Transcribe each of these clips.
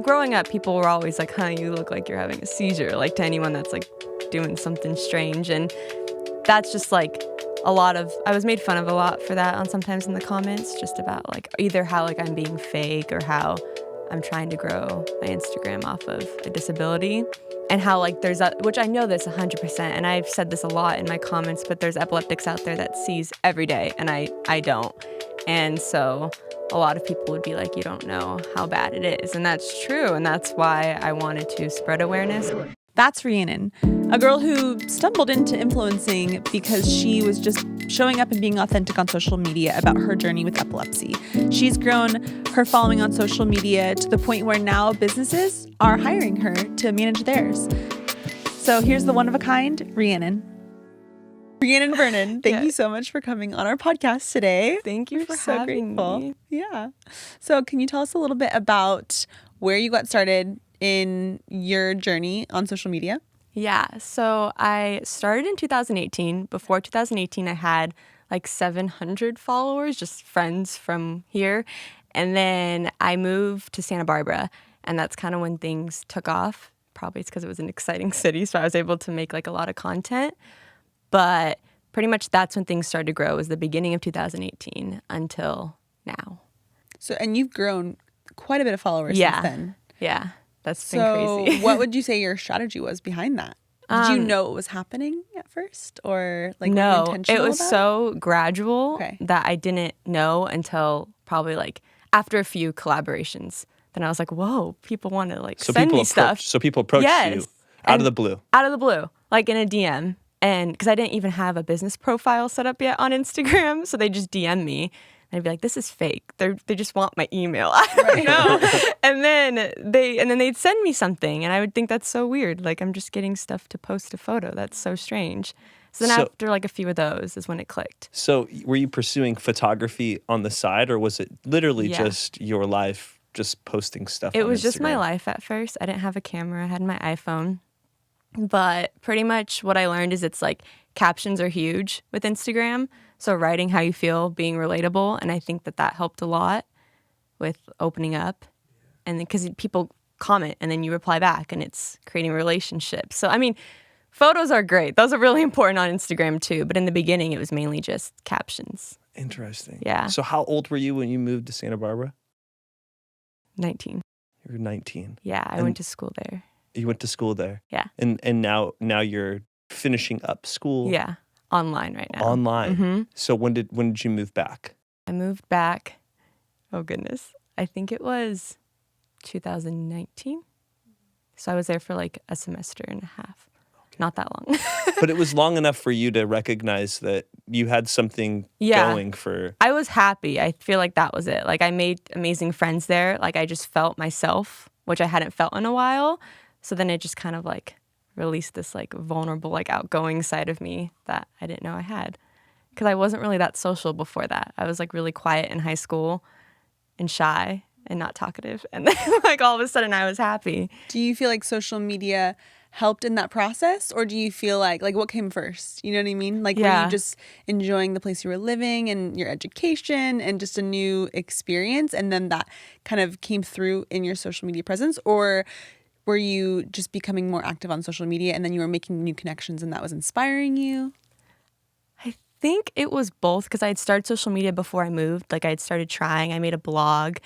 growing up, people were always like, huh, you look like you're having a seizure, like to anyone that's like doing something strange. And that's just like I was made fun of a lot for that sometimes in the comments, just about like either how like I'm being fake or how I'm trying to grow my Instagram off of a disability. And how like which I know this 100%, and I've said this a lot in my comments, but there's epileptics out there that seize every day, and I don't. And so a lot of people would be like, you don't know how bad it is. And that's true, and that's why I wanted to spread awareness. That's Rheannon, a girl who stumbled into influencing because she was just showing up and being authentic on social media about her journey with epilepsy. She's grown her following on social media to the point where now businesses are hiring her to manage theirs. So here's the one-of-a-kind Rheannon. Rheannon Vernon, thank you so much for coming on our podcast today. Thank you for having me. Yeah. So can you tell us a little bit about where you got started in your journey on social media? Yeah, so I started in 2018. Before 2018, I had like 700 followers, just friends from here. And then I moved to Santa Barbara, and that's kind of when things took off. Probably it's because it was an exciting city, so I was able to make like a lot of content. But pretty much that's when things started to grow, was the beginning of 2018 until now. So, and you've grown quite a bit of followers since then. Yeah. That's been crazy. So what would you say your strategy was behind that? Did you know it was happening at first, or like no? Were you intentional it was about so gradual Okay. that I didn't know until probably like after a few collaborations. Then I was like, whoa, people want to like send me stuff. So people approached you out of the blue. Out of the blue, like in a DM. And because I didn't even have a business profile set up yet on Instagram, so they just DM me. And I'd be like, this is fake. They just want my email. I don't know. And then they'd send me something, and I would think that's so weird. Like, I'm just getting stuff to post a photo. That's so strange. So then after like a few of those is when it clicked. So were you pursuing photography on the side, or was it literally just your life, just posting stuff on It was Instagram? just my life at first. I didn't have a camera. I had my iPhone. But pretty much what I learned is it's like captions are huge with Instagram. So writing how you feel, being relatable. And I think that helped a lot with opening up. And because people comment and then you reply back, and it's creating relationships. So, I mean, photos are great. Those are really important on Instagram too. But in the beginning, it was mainly just captions. Interesting. Yeah. So how old were you when you moved to Santa Barbara? 19. You were 19. Yeah, I went to school there. You went to school there? Yeah. And now you're finishing up school? Yeah, online right now. Online. Mm-hmm. So when did you move back? I moved back, oh goodness, I think it was 2019. So I was there for like a semester and a half. Okay. Not that long. But it was long enough for you to recognize that you had something going for... I was happy. I feel like that was it. Like I made amazing friends there. Like I just felt myself, which I hadn't felt in a while. So then it just kind of like released this like vulnerable, like outgoing side of me that I didn't know I had. Because I wasn't really that social before that. I was like really quiet in high school and shy and not talkative. And then like all of a sudden I was happy. Do you feel like social media helped in that process, or do you feel like what came first? You know what I mean? Like were you just enjoying the place you were living and your education and just a new experience, and then that kind of came through in your social media presence? Or were you just becoming more active on social media and then you were making new connections and that was inspiring you? I think it was both, because I had started social media before I moved. Like I had started trying. I made a blog,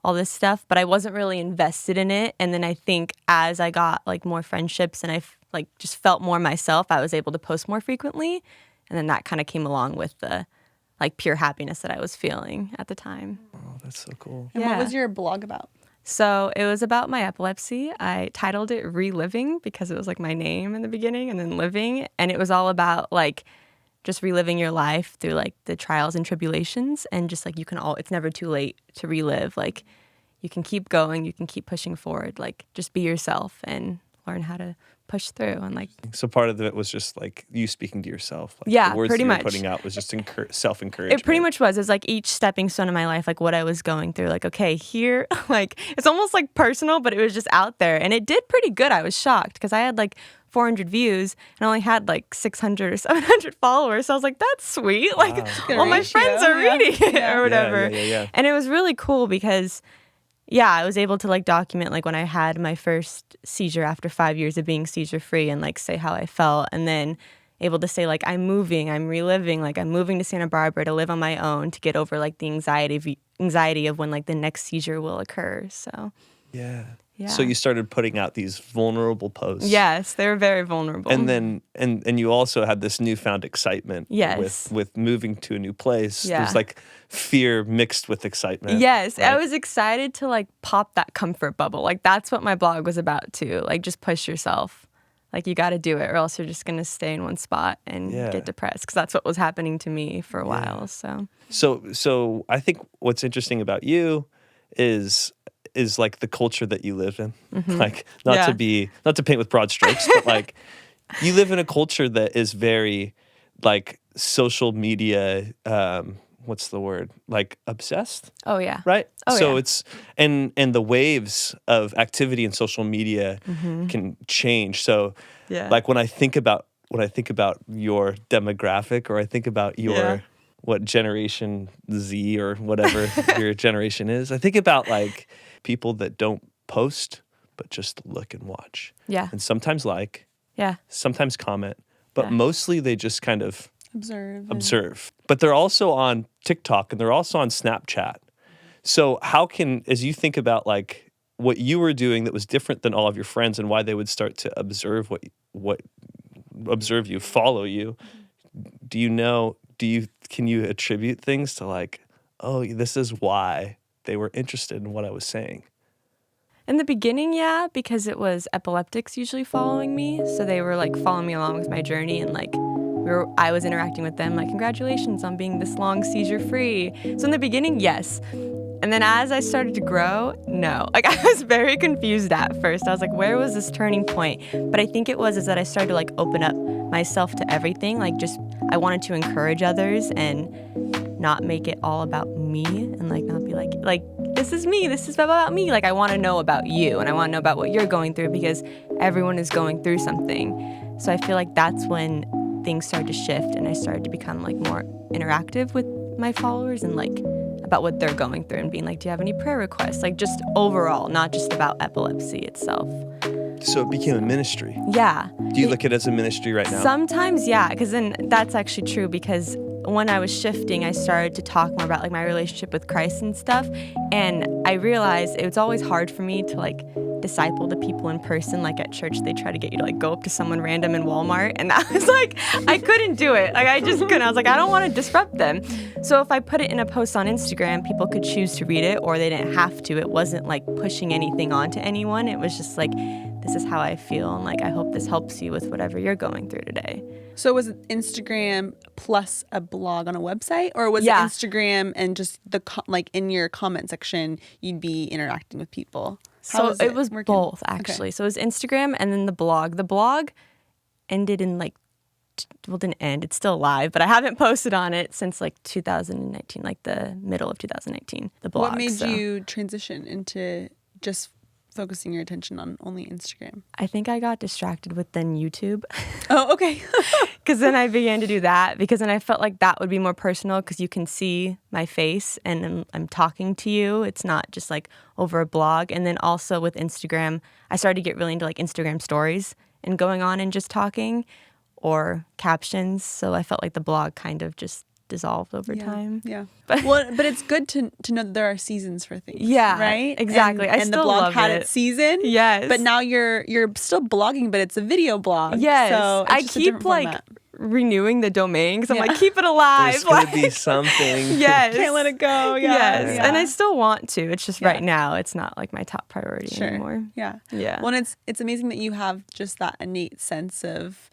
all this stuff, but I wasn't really invested in it. And then I think as I got like more friendships and I like just felt more myself, I was able to post more frequently. And then that kind of came along with the like pure happiness that I was feeling at the time. Oh, that's so cool. And what was your blog about? So it was about my epilepsy. I titled it Reliving because it was like my name in the beginning, and then living. And it was all about like just reliving your life through like the trials and tribulations, and just like it's never too late to relive. Like you can keep going, you can keep pushing forward, like just be yourself and learn how to push through. And like, so part of it was just like you speaking to yourself. Like yeah, the words pretty that you much. were putting out was just self-encouragement. It pretty much was. It was like each stepping stone in my life, like what I was going through. Like, okay, here, like it's almost like personal, but it was just out there. And it did pretty good. I was shocked because I had like 400 views and only had like 600 or 700 followers. So I was like, that's sweet. Like, Wow. all my friends are reading it or whatever. Yeah. And it was really cool because, yeah, I was able to like document like when I had my first seizure after 5 years of being seizure free and like say how I felt, and then able to say like I'm reliving, like I'm moving to Santa Barbara to live on my own to get over like the anxiety of when like the next seizure will occur. So yeah. Yeah. So you started putting out these vulnerable posts. Yes, they were very vulnerable. And then and you also had this newfound excitement with moving to a new place. Yeah. There's like fear mixed with excitement. Yes, right? I was excited to like pop that comfort bubble. Like that's what my blog was about too. Like just push yourself. Like you got to do it or else you're just going to stay in one spot and get depressed, because that's what was happening to me for a while. So I think what's interesting about you is like the culture that you live in. Mm-hmm. Like not to paint with broad strokes, but like you live in a culture that is very like social media what's the word? Like obsessed? Oh yeah. Right? Oh, so yeah. it's and the waves of activity in social media can change. So like when I think about your demographic, or I think about your what generation Z or whatever your generation is, I think about like people that don't post but just look and watch. Yeah. And sometimes like, Yeah. sometimes comment, but mostly they just kind of observe. But they're also on TikTok and they're also on Snapchat. So how can, as you think about like what you were doing that was different than all of your friends and why they would start to observe observe you, follow you, can you attribute things to like, oh, this is why they were interested in what I was saying? In the beginning, yeah, because it was epileptics usually following me. So they were like following me along with my journey, and like I was interacting with them like, congratulations on being this long seizure free. So in the beginning, yes. And then as I started to grow, no. Like I was very confused at first. I was like, where was this turning point? But I think it was that I started to like open up myself to everything. Like just I wanted to encourage others and not make it all about me, and like not be like this is me, this is about me. Like I want to know about you and I want to know about what you're going through, because everyone is going through something. So I feel like that's when things started to shift and I started to become like more interactive with my followers and like about what they're going through and being like, do you have any prayer requests? Like just overall, not just about epilepsy itself. So it became a ministry. Yeah. Do you look at it as a ministry right now? Sometimes, yeah, because then that's actually true, because when I was shifting, I started to talk more about like my relationship with Christ and stuff. And I realized it was always hard for me to like disciple the people in person. Like at church, they try to get you to like go up to someone random in Walmart. And that was like, I couldn't do it. Like I just couldn't. I was like, I don't want to disrupt them. So if I put it in a post on Instagram, people could choose to read it or they didn't have to. It wasn't like pushing anything onto anyone. It was just like, this is how I feel. And like, I hope this helps you with whatever you're going through today. So was it Instagram plus a blog on a website, or was it Instagram and just like in your comment section, you'd be interacting with people? So it was both, actually. Okay. So it was Instagram and then the blog. The blog ended in like, didn't end. It's still live, but I haven't posted on it since like 2019, like the middle of 2019, the blog. What made you transition into just focusing your attention on only Instagram? I think I got distracted with then YouTube. Oh, okay. Because then I began to do that, because then I felt like that would be more personal, because you can see my face and I'm talking to you. It's not just like over a blog. And then also with Instagram, I started to get really into like Instagram stories and going on and just talking or captions. So I felt like the blog kind of just dissolved over time. Yeah. But it's good to know that there are seasons for things. Yeah. Right? Exactly. And still the blog love had it. its season. Yes. But now you're still blogging, but it's a video blog. Yes. So I keep like renewing the domain, because I'm like, keep it alive. There's going to be something. Yes. Can't let it go. Yeah. Yes. Yeah. And I still want to. It's just right now it's not like my top priority anymore. Yeah. Yeah. Well, it's amazing that you have just that innate sense of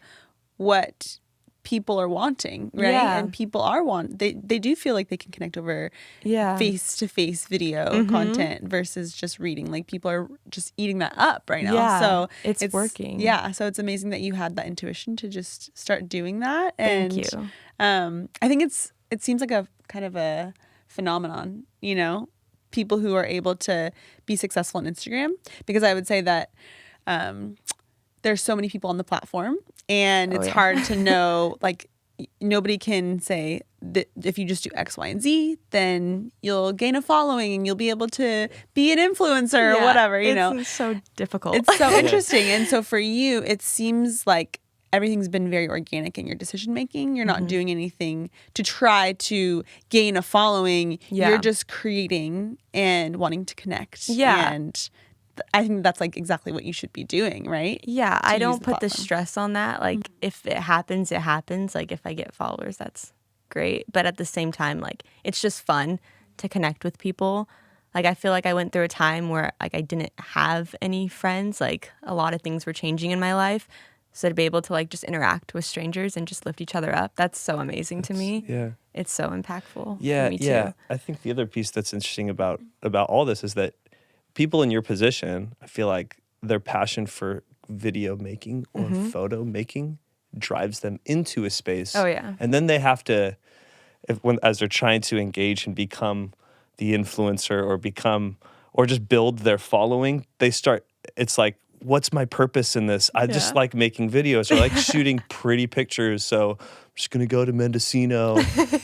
what people are wanting, right? Yeah. And people are they do feel like they can connect over face-to-face video content versus just reading. Like people are just eating that up right now. Yeah, so it's working. Yeah. So it's amazing that you had that intuition to just start doing that. Thank you. I think it seems like a kind of a phenomenon, you know, people who are able to be successful on Instagram, because I would say that there's so many people on the platform, and it's hard to know like nobody can say that if you just do X, Y, and Z, then you'll gain a following and you'll be able to be an influencer or whatever, you know. It's so difficult. It's so interesting. And so for you, it seems like everything's been very organic in your decision making. You're not doing anything to try to gain a following. Yeah. You're just creating and wanting to connect. Yeah. And I think that's like exactly what you should be doing, right? Yeah, I don't put the platform. stress on that. Like, if it happens, it happens. Like, if I get followers, that's great. But at the same time, like, it's just fun to connect with people. Like, I feel like I went through a time where, like, I didn't have any friends. Like, a lot of things were changing in my life. So to be able to, like, just interact with strangers and just lift each other up, that's so amazing to me. Yeah. It's so impactful for me, too. Yeah. I think the other piece that's interesting about all this is that people in your position, I feel like their passion for video making or photo making drives them into a space. Oh, yeah. And then they have to, as they're trying to engage and become the influencer or just build their following, they start, it's like, what's my purpose in this? I just like making videos or like shooting pretty pictures. So I'm just going to go to Mendocino,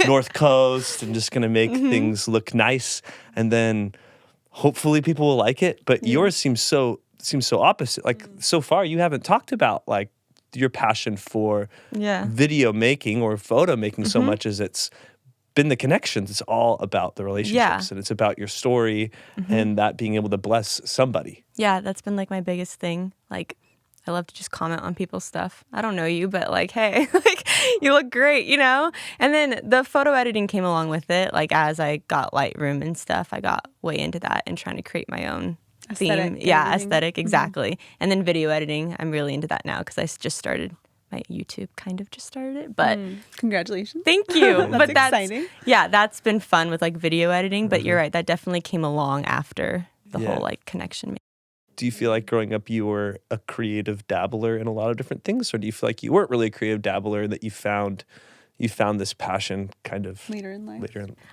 North Coast, and just going to make things look nice. And then hopefully people will like it. But yours seems so opposite. Like so far you haven't talked about like your passion for video making or photo making so much as it's been the connections. It's all about the relationships and it's about your story and that being able to bless somebody. Yeah, that's been like my biggest thing. Like, I love to just comment on people's stuff. I don't know you, but like, hey, like, you look great, you know? And then the photo editing came along with it. Like, as I got Lightroom and stuff, I got way into that and trying to create my own theme. Yeah, aesthetic, exactly. And then video editing, I'm really into that now because I just started my YouTube, kind of just started it. But congratulations. Thank you. That's exciting. Yeah, that's been fun with like video editing. But you're right, that definitely came along after the whole like connection. Do you feel like growing up you were a creative dabbler in a lot of different things, or do you feel like you weren't really a creative dabbler and that you found this passion kind of later in life?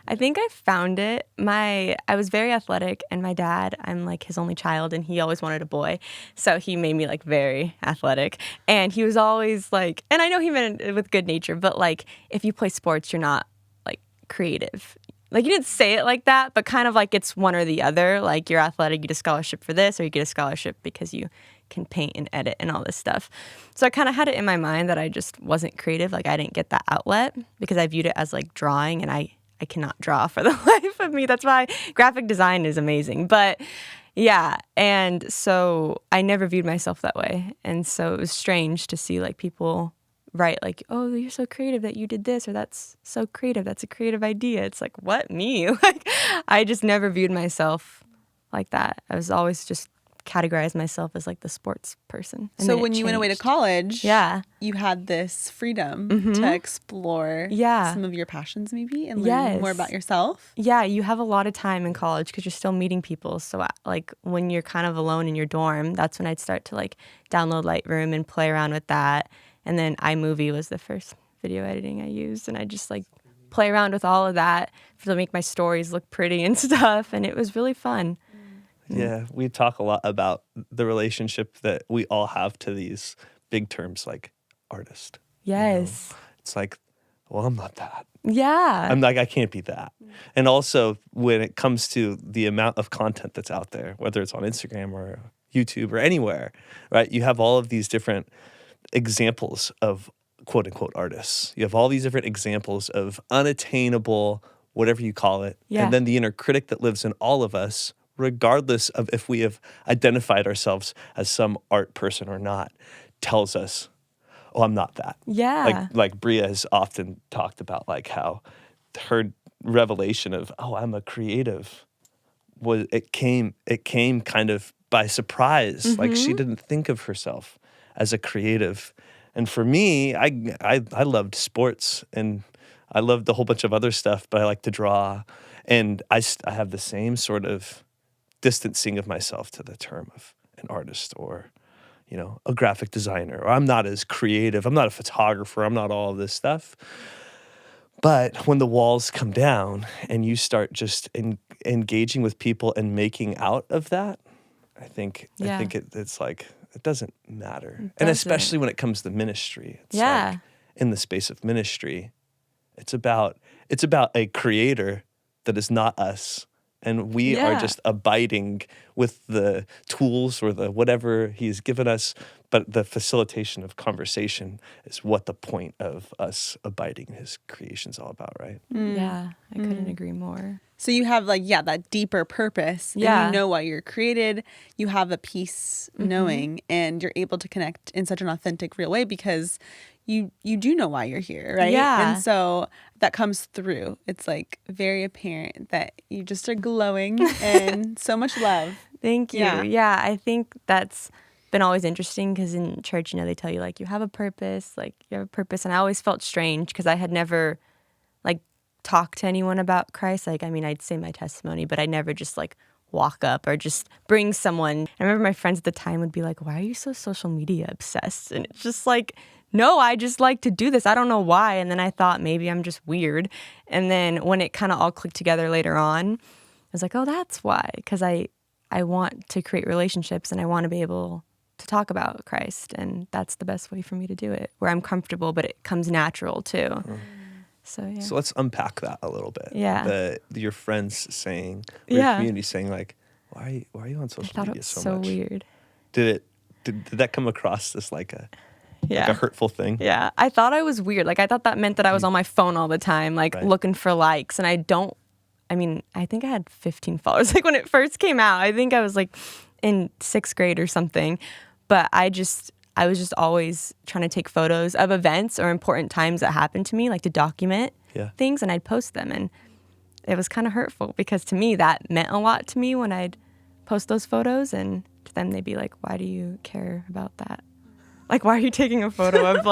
I think I found it. I was very athletic, and my dad, I'm like his only child, and he always wanted a boy, so he made me like very athletic. And he was always like, and I know he meant it with good nature, but like if you play sports, you're not like creative. Like, you didn't say it like that, but kind of like it's one or the other. Like, you're athletic, you get a scholarship for this, or you get a scholarship because you can paint and edit and all this stuff. So I kind of had it in my mind that I just wasn't creative. Like, I didn't get that outlet because I viewed it as like drawing, and I cannot draw for the life of me. That's why graphic design is amazing. But yeah, and so I never viewed myself that way. And so it was strange to see like people write like, oh, you're so creative that you did this, or that's so creative, that's a creative idea. It's like, what, me? Like, I just never viewed myself like that. I was always just categorized myself as like the sports person. And so when you went away to college, you had this freedom to explore some of your passions maybe and learn more about yourself. Yeah, you have a lot of time in college because you're still meeting people. So like when you're kind of alone in your dorm, that's when I'd start to like download Lightroom and play around with that. And then iMovie was the first video editing I used. And I just like play around with all of that to make my stories look pretty and stuff. And it was really fun. Yeah, we talk a lot about the relationship that we all have to these big terms like artist. Yes. You know? It's like, well, I'm not that. Yeah. I'm like, I can't be that. And also when it comes to the amount of content that's out there, whether it's on Instagram or YouTube or anywhere, right? You have all of these different examples of quote unquote artists. You have all these different examples of unattainable, whatever you call it. Yeah. And then the inner critic that lives in all of us, regardless of if we have identified ourselves as some art person or not, tells us, oh, I'm not that. Yeah. Like Bria has often talked about like how her revelation of, oh, I'm a creative, it came kind of by surprise. Like she didn't think of herself as a creative. And for me, I loved sports and I loved a whole bunch of other stuff, but I like to draw. And I have the same sort of distancing of myself to the term of an artist or, you know, a graphic designer, or I'm not as creative. I'm not a photographer. I'm not all of this stuff. But when the walls come down and you start just engaging with people and making out of that, I think it's like, it doesn't matter. And especially when it comes to ministry. It's like, in the space of ministry. It's about a creator that is not us. And we are just abiding with the tools or the whatever he's given us. But the facilitation of conversation is what the point of us abiding in his creation is all about, right? Yeah, I couldn't agree more. So you have that deeper purpose. And you know why you're created. You have a peace knowing, and you're able to connect in such an authentic, real way because you do know why you're here, right? Yeah. And so that comes through. It's very apparent that you just are glowing and so much love. Thank you. Yeah, I think that's been always interesting because in church, they tell you you have a purpose, you have a purpose. And I always felt strange because I had never talked to anyone about Christ. I'd say my testimony, but I never just walk up or just bring someone. I remember my friends at the time would be like, why are you so social media obsessed? And it's just no, I just like to do this. I don't know why. And then I thought maybe I'm just weird. And then when it kind of all clicked together later on, I was like, oh, that's why. Because I want to create relationships and I want to be able to talk about Christ. And that's the best way for me to do it, where I'm comfortable, but it comes natural too. Mm. So, yeah. So let's unpack that a little bit. Yeah. Your friends saying, or your community saying why are you on social media it was so so much? Weird. Did that come across as a hurtful thing? Yeah. I thought I was weird. I thought that meant that I was on my phone all the time, looking for likes. And I think I had 15 followers. When it first came out, I think I was in 6th grade or something. But I was just always trying to take photos of events or important times that happened to me, to document things, and I'd post them. And it was kind of hurtful because to me that meant a lot to me when I'd post those photos, and to them they'd be like, why do you care about that? Why are you taking a photo of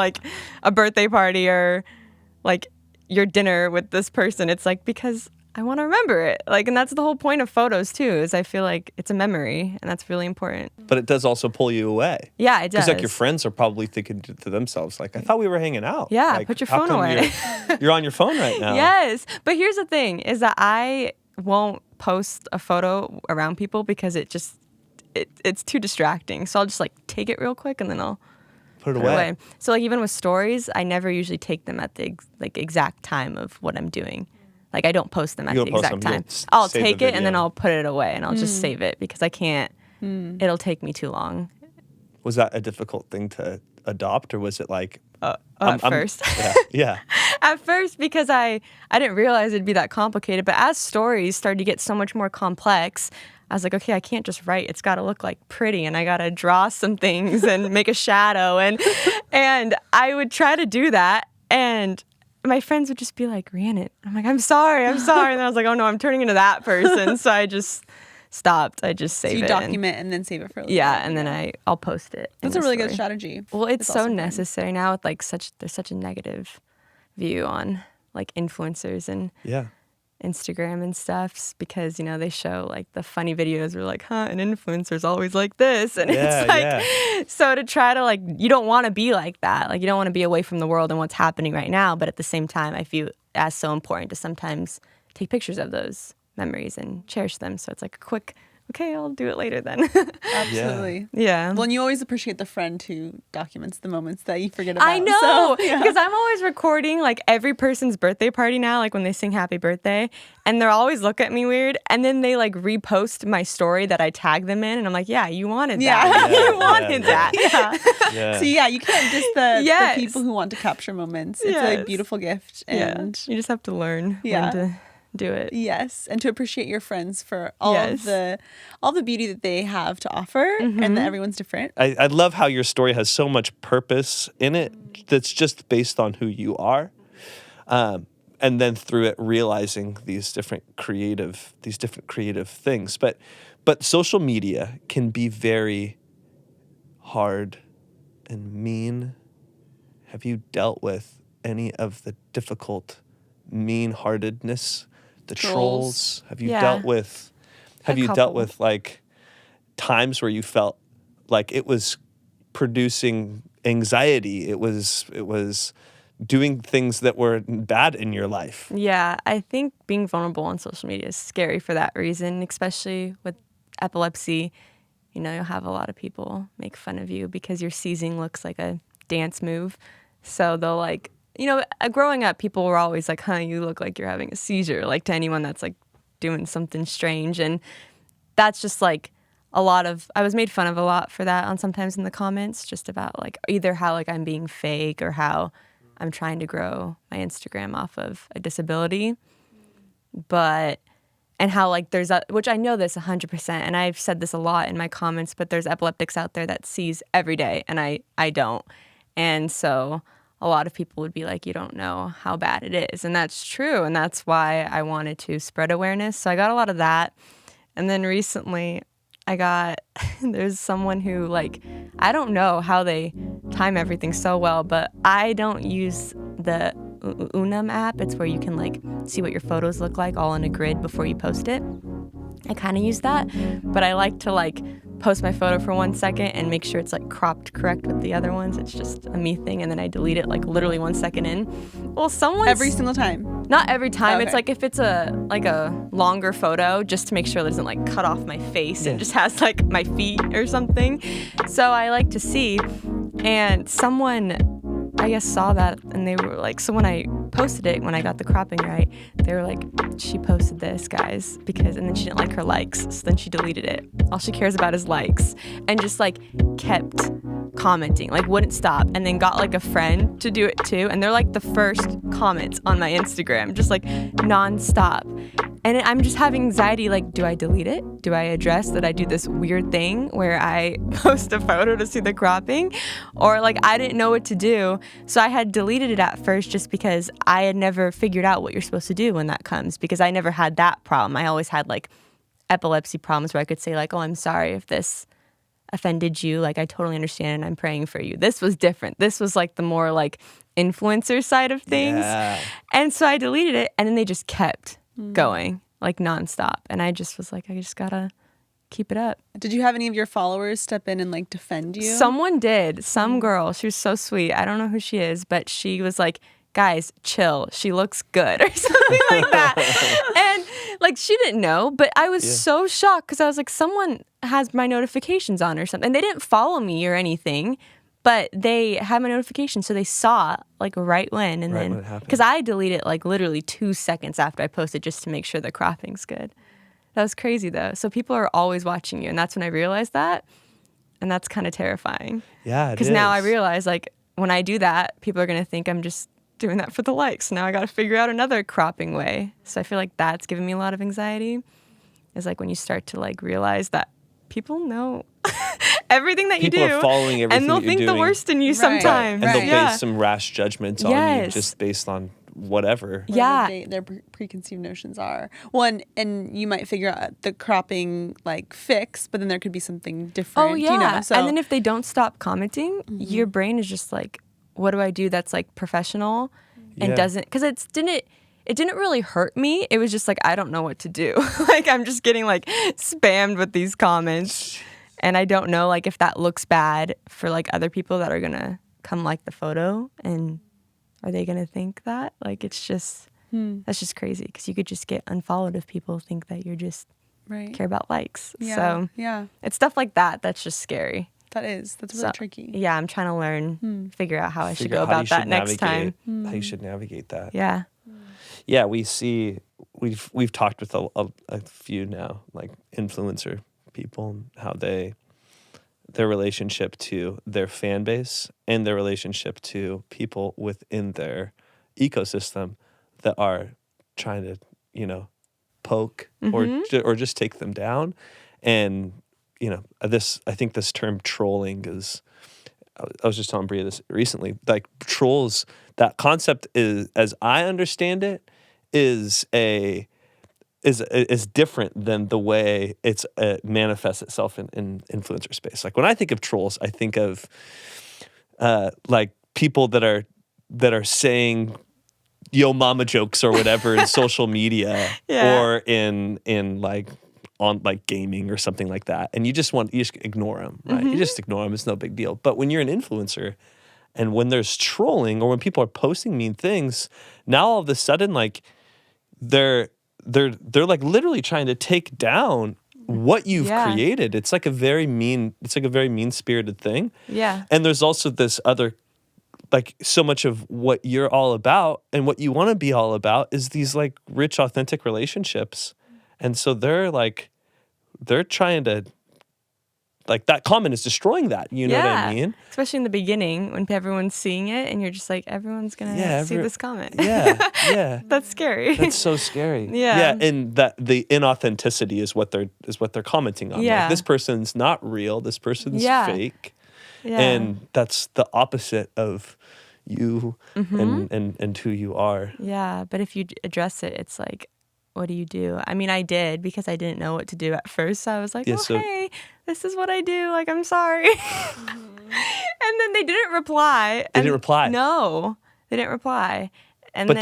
a birthday party or your dinner with this person? It's because I want to remember it. And that's the whole point of photos too, is I feel it's a memory, and that's really important. But it does also pull you away. Yeah, it does. Because your friends are probably thinking to themselves, I thought we were hanging out. Yeah, put your phone away. You're on your phone right now. Yes. But here's the thing, is that I won't post a photo around people because it's too distracting. So I'll just take it real quick and then I'll put it away. So even with stories, I never usually take them at the exact time of what I'm doing. I don't post them at the exact time. I'll take it and then I'll put it away and I'll just save it because I can't. It'll take me too long. Was that a difficult thing to adopt, or was it at first? Yeah. At first, because I didn't realize it'd be that complicated. But as stories started to get so much more complex, I was like, okay, I can't just write. It's got to look pretty, and I got to draw some things and make a shadow, and I would try to do that, and my friends would just be like, Rheannon. I'm like, I'm sorry. And I was like, oh no, I'm turning into that person. So I just stopped. I just save it. So you document and then save it for a little bit. And then I'll post it. That's a really good strategy. Well, it's so necessary now with there's such a negative view on influencers and Instagram and stuff, because they show the funny videos where an influencer's always like this, and it's so to try to you don't want to be like that, you don't want to be away from the world and what's happening right now, but at the same time I feel as so important to sometimes take pictures of those memories and cherish them. So it's a quick, okay, I'll do it later then. Absolutely. Yeah. Well, and you always appreciate the friend who documents the moments that you forget about. I know, because I'm always recording every person's birthday party now, when they sing happy birthday, and they'll always look at me weird, and then they repost my story that I tag them in, and I'm like, yeah, you wanted that. You wanted that. Yeah. So you can't diss the people who want to capture moments. It's a beautiful gift. And you just have to learn when to do it. Yes, and to appreciate your friends for all the beauty that they have to offer, and that everyone's different. I love how your story has so much purpose in it that's just based on who you are, and then through it realizing these different creative things. But social media can be very hard and mean. Have you dealt with any of the difficult mean-heartedness? The trolls. Have you dealt with times where you felt like it was producing anxiety? It was doing things that were bad in your life. Yeah, I think being vulnerable on social media is scary for that reason, especially with epilepsy. You'll have a lot of people make fun of you because your seizing looks like a dance move. So they'll like, growing up, people were always like, you look like you're having a seizure, like to anyone that's like doing something strange. And that's just like I was made fun of a lot for that sometimes in the comments, just about like either how like I'm being fake or how I'm trying to grow my Instagram off of a disability. And how like which I know this 100%, and I've said this a lot in my comments, but there's epileptics out there that seize every day, and I don't. And so a lot of people would be like, you don't know how bad it is. And that's true. And that's why I wanted to spread awareness. So I got a lot of that. And then recently there's someone who like, I don't know how they time everything so well, but I don't use the Unum app. It's where you can like see what your photos look like all in a grid before you post it. I kind of use that, but I like to like post my photo for 1 second and make sure it's like cropped correct with the other ones. It's just a me thing, and then I delete it like literally 1 second in. Well, every single time. Not every time. Okay. It's like if it's a longer photo, just to make sure it doesn't like cut off my face and just has like my feet or something. So I like to see, and someone I guess saw that, and they were like, so when I posted it, when I got the cropping right, they were like, she posted this, guys, and then she didn't like her likes, so then she deleted it. All she cares about is likes, and just like kept commenting, like wouldn't stop, and then got like a friend to do it too, and they're like the first comments on my Instagram, just like nonstop. And I'm just having anxiety, like, do I delete it? Do I address that I do this weird thing where I post a photo to see the cropping? Or like, I didn't know what to do. So I had deleted it at first just because I had never figured out what you're supposed to do when that comes, because I never had that problem. I always had like epilepsy problems where I could say like, oh, I'm sorry if this offended you. Like, I totally understand and I'm praying for you. This was different. This was like the more like influencer side of things. Yeah. And so I deleted it, and then they just kept going like nonstop, and I just was like, I just gotta keep it up. Did you have any of your followers step in and like defend you? Someone did. Some girl, she was so sweet. I don't know who she is, but she was like, guys, chill, she looks good, or something like that. And like, she didn't know, but I was so shocked, because I was like, someone has my notifications on or something, and they didn't follow me or anything, but they had my notification, so they saw like right when, and then because I deleted it like literally 2 seconds after I posted, just to make sure the cropping's good. That was crazy though. So people are always watching you, and that's when I realized that, and that's kind of terrifying. Yeah, because now I realize like when I do that, people are gonna think I'm just doing that for the likes. Now I got to figure out another cropping way. So I feel like that's giving me a lot of anxiety. Is like when you start to like realize that people know everything that you do, people are following everything, and they'll think the worst in you sometimes, and they'll base some rash judgments on you just based on whatever. Their preconceived notions are. Well, and you might figure out the cropping like fix, but then there could be something different. Oh yeah, and then if they don't stop commenting, your brain is just like, what do I do that's like professional and doesn't, because it didn't really hurt me. It was just like, I don't know what to do. Like, I'm just getting like spammed with these comments, and I don't know like if that looks bad for like other people that are gonna come like the photo, and are they gonna think that? Like, it's just that's just crazy, because you could just get unfollowed if people think that you're just care about likes. So it's stuff like that that's just scary. That's really tricky. Yeah, I'm trying to learn, figure out how I should go about that next time. How you should navigate that. Yeah. Yeah, we've talked with a few now, like influencer people, how their relationship to their fan base and their relationship to people within their ecosystem that are trying to, poke or just take them down. And I think this term trolling is, I was just telling Bria this recently, like trolls, that concept is, as I understand it, is different than the way it manifests itself in influencer space. Like when I think of trolls, I think of like people that are saying yo mama jokes or whatever in social media or in like on like gaming or something like that, and you just ignore them, right? You just ignore them. It's no big deal. But when you're an influencer, and when there's trolling or when people are posting mean things, now all of a sudden like they're like literally trying to take down what you've created. It's like a very mean spirited thing. Yeah. And there's also this other like so much of what you're all about and what you want to be all about is these like rich, authentic relationships. And so they're trying to, like, that comment is destroying that. You know what I mean? Especially in the beginning when everyone's seeing it and you're just like, everyone's going to see this comment. Yeah. That's scary. That's so scary. Yeah. And that the inauthenticity is what they're commenting on. Yeah. Like, this person's not real. This person's fake. Yeah. And that's the opposite of you and who you are. Yeah. But if you address it, it's like, what do you do? I mean, I did because I didn't know what to do at first. So I was like, hey, this is what I do. Like, I'm sorry. And then they didn't reply. They didn't reply? No, they didn't reply. But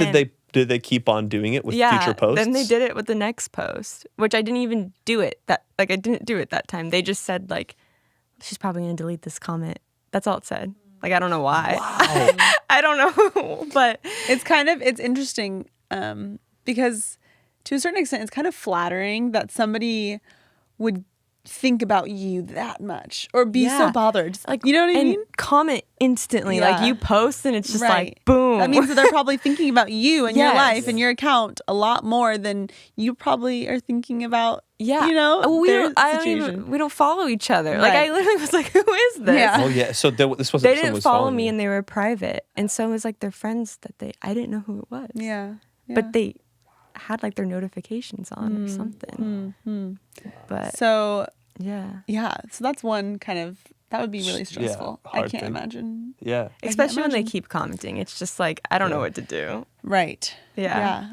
did they keep on doing it with future posts? Then they did it with the next post, which I didn't even do it. I didn't do it that time. They just said, like, she's probably going to delete this comment. That's all it said. Like, I don't know why. Wow. I don't know. But it's interesting because to a certain extent, it's kind of flattering that somebody would think about you that much or be so bothered. Like, you know what I mean? Comment instantly. Yeah. Like, you post and it's just like, boom. That means that they're probably thinking about you and your life and your account a lot more than you probably are thinking about, you know, we don't follow each other. Right. Like, I literally was like, who is this? Yeah. Oh, yeah. So this wasn't they didn't follow me and they were private. And so it was like their friends I didn't know who it was. Yeah. But they had like their notifications on or something. But so yeah, so that's one kind of that would be really stressful. I can't imagine. Yeah, especially when they keep commenting. It's just like, I don't know what to do. Right. Yeah.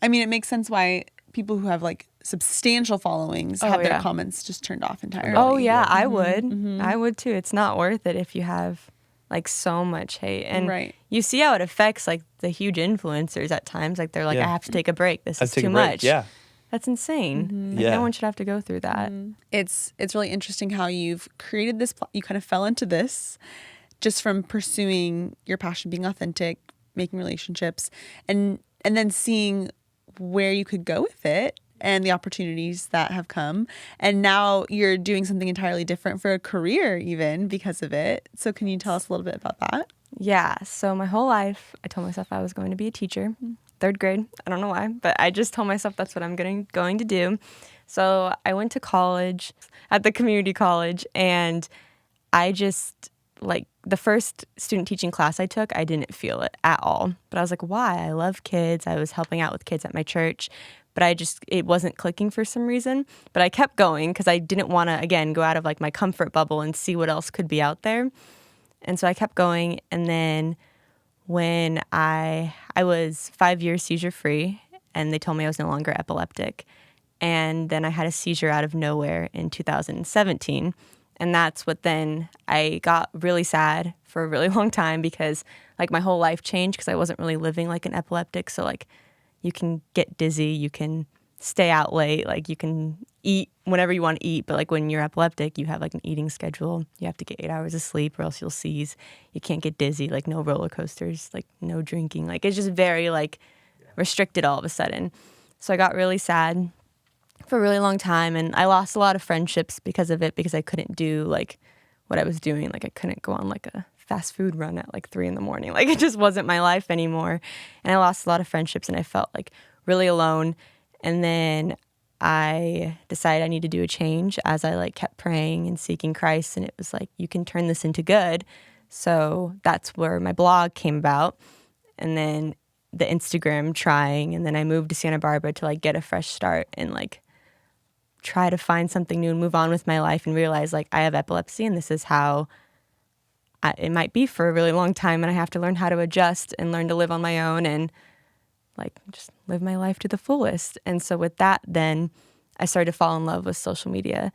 I mean, it makes sense why people who have like substantial followings have their comments just turned off entirely. Oh yeah, I would. I would too. It's not worth it if you have like so much hate. And you see how it affects like the huge influencers at times. Like, they're like, I have to take a break. This is too much. Yeah. That's insane. Like, no one should have to go through that. It's really interesting how you've created this. You kind of fell into this just from pursuing your passion, being authentic, making relationships, and then seeing where you could go with it and the opportunities that have come. And now you're doing something entirely different for a career even because of it. So can you tell us a little bit about that? Yeah. So my whole life, I told myself I was going to be a teacher. 3rd grade. I don't know why, but I just told myself that's what I'm going to do. So I went to college at the community college, and I just, like, the first student teaching class I took, I didn't feel it at all. But I was like, why? I love kids. I was helping out with kids at my church, but it wasn't clicking for some reason. But I kept going because I didn't want to, again, go out of like my comfort bubble and see what else could be out there. And so I kept going, and then when I was 5 years seizure free, and they told me I was no longer epileptic. And then I had a seizure out of nowhere in 2017. And that's what then I got really sad for a really long time because like my whole life changed because I wasn't really living like an epileptic. So like you can get dizzy, you can stay out late, like you can eat whenever you want to eat, but like when you're epileptic, you have like an eating schedule. You have to get 8 hours of sleep or else you'll seize. You can't get dizzy, like no roller coasters, like no drinking. Like it's just very like restricted all of a sudden. So I got really sad for a really long time, and I lost a lot of friendships because of it, because I couldn't do like what I was doing. Like I couldn't go on like a fast food run at like 3 a.m. Like it just wasn't my life anymore. And I lost a lot of friendships and I felt like really alone. And then I decided I need to do a change as I like kept praying and seeking Christ. And it was like, you can turn this into good. So that's where my blog came about. And then the Instagram trying. And then I moved to Santa Barbara to like get a fresh start and like try to find something new and move on with my life and realize like I have epilepsy and this is how it might be for a really long time. And I have to learn how to adjust and learn to live on my own and like just live my life to the fullest. And so with that, then I started to fall in love with social media,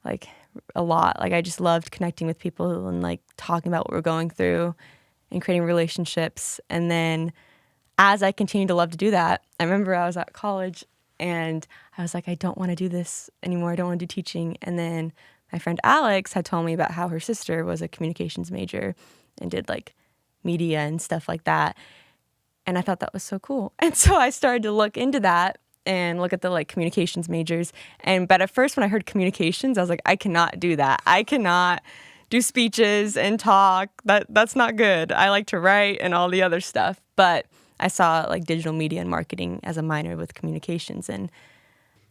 like a lot. Like I just loved connecting with people and like talking about what we're going through and creating relationships. And then as I continued to love to do that, I remember I was at college and I was like, I don't want to do this anymore. I don't want to do teaching. And then my friend Alex had told me about how her sister was a communications major and did like media and stuff like that. And I thought that was so cool. And so I started to look into that and look at the like communications majors. But at first when I heard communications, I was like, I cannot do that. I cannot do speeches and talk. That's not good. I like to write and all the other stuff. But I saw like digital media and marketing as a minor with communications. And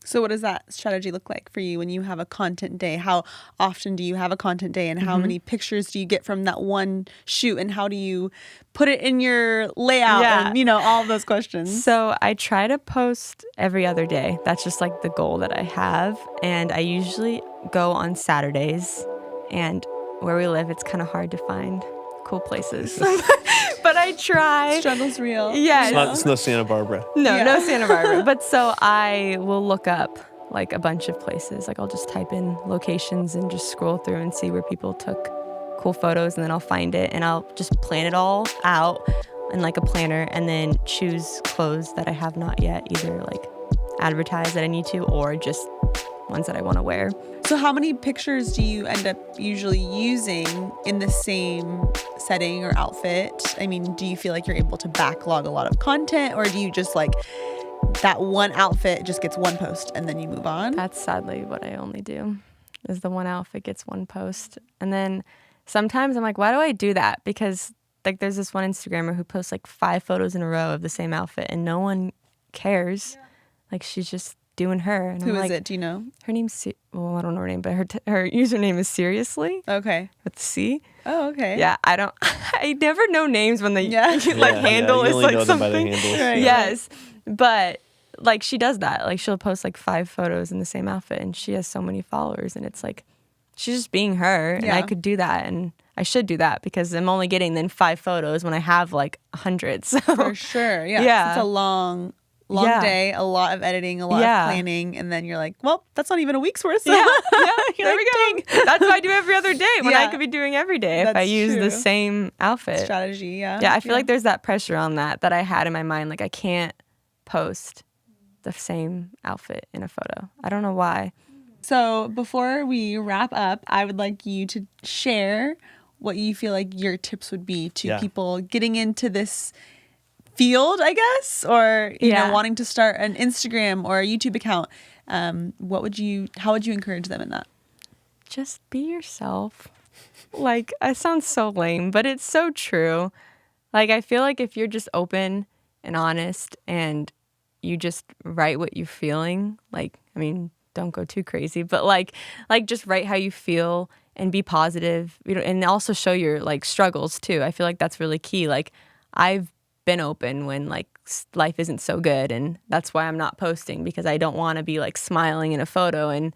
so what does that strategy look like for you when you have a content day? How often do you have a content day, and how many pictures do you get from that one shoot, and how do you put it in your layout and, all of those questions? So I try to post every other day. That's just like the goal that I have. And I usually go on Saturdays, and where we live, it's kind of hard to find cool places. But I try. Struggle's real. Yeah. It's no Santa Barbara. No Santa Barbara. But so I will look up like a bunch of places. Like I'll just type in locations and just scroll through and see where people took cool photos, and then I'll find it and I'll just plan it all out in like a planner, and then choose clothes that I have not yet either like advertised that I need to, or just ones that I want to wear. So how many pictures do you end up usually using in the same setting or outfit? I mean, do you feel like you're able to backlog a lot of content, or do you just like that one outfit just gets one post and then you move on? That's sadly what I only do, is the one outfit gets one post. And then sometimes I'm like, why do I do that? Because like there's this one Instagrammer who posts like 5 photos in a row of the same outfit and no one cares. Yeah. Like she's just doing her. And Who I'm is like, it? Do you know? Her name's, well, I don't know her name, but her username is Seriously. Okay. With C. Oh, okay. Yeah, I never know names when they handle is like something. Right. Yes. But like she does that. Like she'll post like 5 photos in the same outfit, and she has so many followers, and it's like she's just being her. And I could do that, and I should do that, because I'm only getting then 5 photos when I have like hundreds. So. For sure. Yeah. It's a long day, a lot of editing, a lot of planning, and then you're like, well, that's not even a week's worth. So there we go. That's what I do every other day when I could be doing every day if I use true. the same outfit. Strategy, yeah. Yeah, I feel like there's that pressure on that I had in my mind. Like I can't post the same outfit in a photo. I don't know why. So before we wrap up, I would like you to share what you feel like your tips would be to people getting into this field, I guess, or you know, wanting to start an Instagram or a YouTube account. How would you encourage them in that? Just be yourself. Like, it sounds so lame, but it's so true. Like, I feel like if you're just open and honest and you just write what you're feeling, like, I mean, don't go too crazy, but like just write how you feel and be positive, and also show your like struggles too. I feel like that's really key. Like I've been open when like life isn't so good, and that's why I'm not posting, because I don't want to be like smiling in a photo and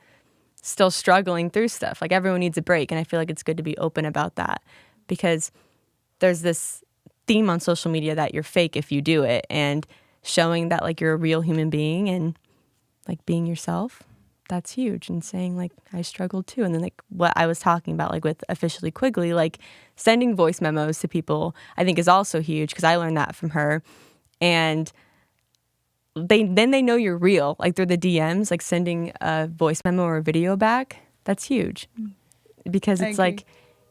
still struggling through stuff. Like everyone needs a break, and I feel like it's good to be open about that, because there's this theme on social media that you're fake if you do it, and showing that like you're a real human being and like being yourself, that's huge. And saying like I struggled too. And then like what I was talking about like with Officially Quigley, like sending voice memos to people, I think is also huge, because I learned that from her. And they know you're real, like through the DMs, like sending a voice memo or a video back. That's huge, because it's like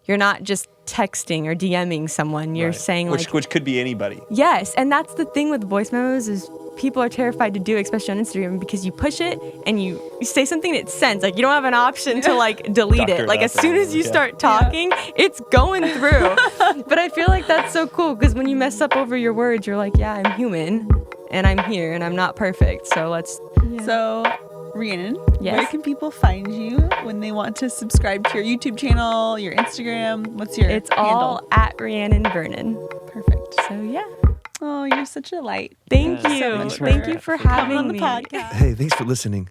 you're not just texting or DMing someone. You're saying like, which could be anybody. Yes, and that's the thing with voice memos is people are terrified to do, especially on Instagram, because you push it and you say something that sends. Like you don't have an option to like delete it. Like as soon as you start talking, it's going through. But I feel like that's so cool, because when you mess up over your words, you're like, yeah, I'm human and I'm here and I'm not perfect. So let's. Yeah. So Rheannon, where can people find you when they want to subscribe to your YouTube channel, your Instagram? What's your It's handle? all at Rheannon Vernon. Perfect. So yeah. Oh, you're such a light. Thank you. Thank you for having on the me. podcast. Hey, thanks for listening.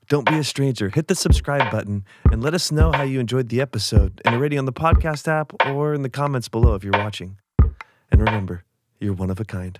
Don't be a stranger. Hit the subscribe button and let us know how you enjoyed the episode in a rating on the podcast app or in the comments below if you're watching. And remember, you're one of a kind.